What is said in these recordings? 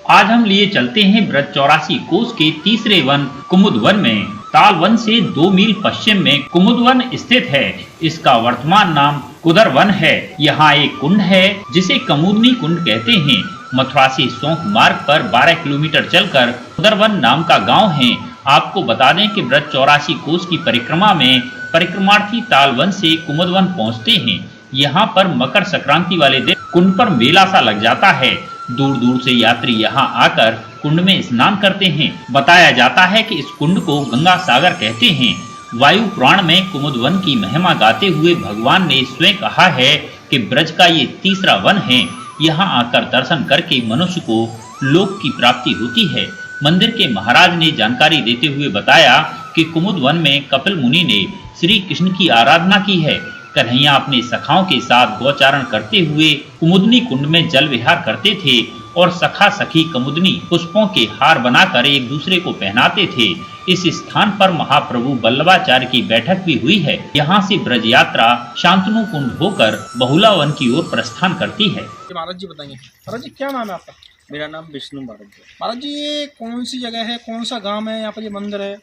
आज हम लिए चलते हैं ब्रज 84 कोस के तीसरे वन कुमुद वन में। ताल वन से 2 मील पश्चिम में कुमुद वन स्थित है। इसका वर्तमान नाम कुदर वन है। यहाँ एक कुंड है जिसे कमुदनी कुंड कहते हैं। मथुरा से सोंख मार्ग पर 12 किलोमीटर चलकर कुदर वन नाम का गांव है। आपको बता दें कि ब्रज 84 कोस की परिक्रमा में परिक्रमार्थी ताल वन से कुमुद वन पहुँचते हैं। यहाँ पर मकर संक्रांति वाले दिन कुंड पर मेला सा लग जाता है। दूर दूर से यात्री यहाँ आकर कुंड में स्नान करते हैं। बताया जाता है कि इस कुंड को गंगा सागर कहते हैं। वायु पुराण में कुमुद वन की महिमा गाते हुए भगवान ने स्वयं कहा है कि ब्रज का ये तीसरा वन है। यहाँ आकर दर्शन करके मनुष्य को लोक की प्राप्ति होती है। मंदिर के महाराज ने जानकारी देते हुए बताया कि कुमुद वन में कपिल मुनि ने श्री कृष्ण की आराधना की है। कन्हैया अपने सखाओं के साथ गौचारण करते हुए कुमुदनी कुंड में जल विहार करते थे और सखा सखी कुमुदनी पुष्पों के हार बनाकर एक दूसरे को पहनाते थे। इस स्थान पर महाप्रभु वल्लभाचार्य की बैठक भी हुई है। यहाँ से ब्रज यात्रा शांतनु कुंड होकर बहुला वन की ओर प्रस्थान करती है। महाराज जी बताएंगे। महाराज जी क्या नाम है आपका? मेरा नाम विष्णु भारद्वाज है। महाराज जी ये कौन सी जगह है, कौन सा गांव है, यहाँ पर ये मंदिर है?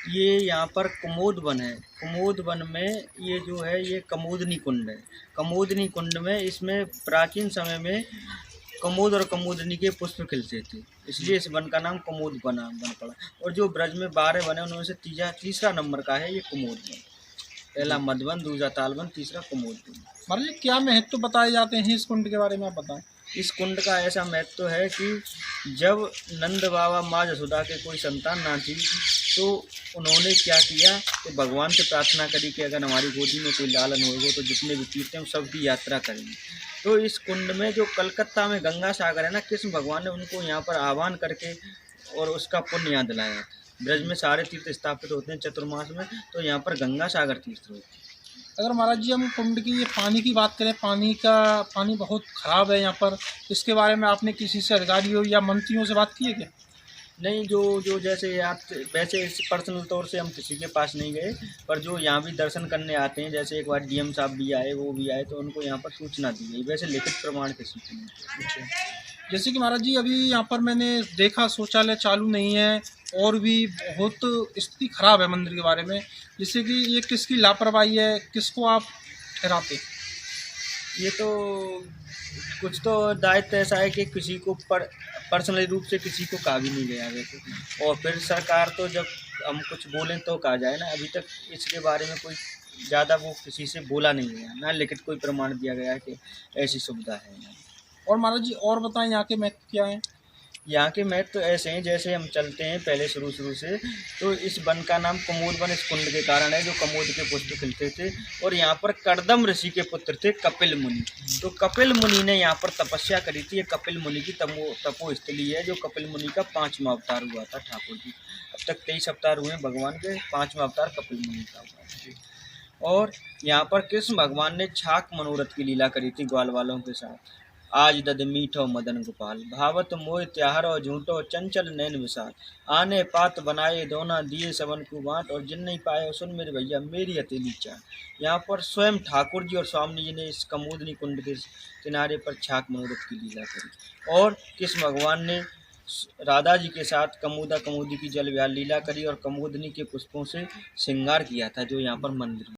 ये यहाँ पर कुमुद वन है। कुमुद वन में ये जो है ये कमुदनी कुंड है। कमुदनी कुंड में इसमें प्राचीन समय में कमुद और कमुदनी के पुष्प खिलते थे, इसलिए इस वन का नाम कुमुद बन पड़ा। और जो ब्रज में 12 वन है उनमें से तीसरा नंबर का है ये कुमुद वन। पहला मधुवन, दूसरा तालवन, तीसरा कुमुद वन। महाराज जी क्या महत्व बताए जाते हैं इस कुंड के बारे में आप बताएं। इस कुंड का ऐसा महत्व है कि जब नंद बाबा माँ यशोदा के कोई संतान ना थी तो उन्होंने क्या किया कि भगवान से प्रार्थना करी कि अगर हमारी गोदी में कोई लालन होगा तो जितने भी तीर्थ हैं हम सबकी यात्रा करेंगे। तो इस कुंड में जो कलकत्ता में गंगा सागर है ना, कृष्ण भगवान ने उनको यहाँ पर आह्वान करके और उसका पुण्य यहाँ दिलाया। ब्रज में सारे तीर्थ स्थापित होते हैं चतुर्मास में, तो यहाँ पर गंगा सागर तीर्थ होते हैं। अगर महाराज जी हम कुंड की ये पानी की बात करें, पानी बहुत ख़राब है यहाँ पर, इसके बारे में आपने किसी से अधिकारियों या मंत्रियों से बात की है क्या? नहीं, जो जैसे आप वैसे इस पर्सनल तौर से हम किसी के पास नहीं गए, पर जो यहाँ भी दर्शन करने आते हैं, जैसे एक बार डीएम साहब भी आए, वो भी आए, तो उनको यहाँ पर सूचना दी गई। वैसे लिखित प्रमाण किसी को नहीं। अच्छा, जैसे कि महाराज जी अभी यहाँ पर मैंने देखा शौचालय चालू नहीं है और भी बहुत स्थिति खराब है मंदिर के बारे में, जैसे कि ये किसकी लापरवाही है, किसको आप ठहराते? ये तो कुछ तो दायित्व ऐसा है कि किसी को पर्सनली रूप से किसी को कहा भी नहीं गया वैसे, और फिर सरकार तो जब हम कुछ बोलें तो कहा जाए ना। अभी तक इसके बारे में कोई ज़्यादा वो किसी से बोला नहीं गया ना, लिखित कोई प्रमाण दिया गया कि ऐसी सुविधा है। और महाराज जी और बताएं यहाँ के महत्व क्या है? यहाँ के महत्व तो ऐसे हैं, जैसे हम चलते हैं पहले शुरू से, तो इस वन का नाम कुमुद वन इस कुंड के कारण है जो कमुद के पुष्प खिलते थे। और यहाँ पर कर्दम ऋषि के पुत्र थे कपिल मुनि। तो कपिल मुनि ने यहाँ पर तपस्या करी थी। ये कपिल मुनि की तपोस्थली है, जो कपिल मुनि का 5वां अवतार हुआ था ठाकुर जी। अब तक 23 अवतार हुए हैं भगवान के, 5वां अवतार कपिल मुनि का हुआ। और यहाँ पर कृष्ण भगवान ने छाक मनोरथ की लीला करी थी ग्वाल वालों के साथ। आज दद मीठो मदन गोपाल, भावत मोह त्याहरो झूठो चंचल नैन विशाल। आने पात बनाए दोना दिए सबन को बाँट, और जिन नहीं पाए सुन मेरे भैया मेरी हथेली चाट। यहाँ पर स्वयं ठाकुर जी और स्वामी जी ने इस कमुदनी कुंड के किनारे पर छाक मनोरथ की लीला करी। और कृष्ण भगवान ने राधा जी के साथ कमुदी की जल विहार लीला करी और कमुदनी के पुष्पों से श्रृंगार किया था, जो यहाँ पर मंदिर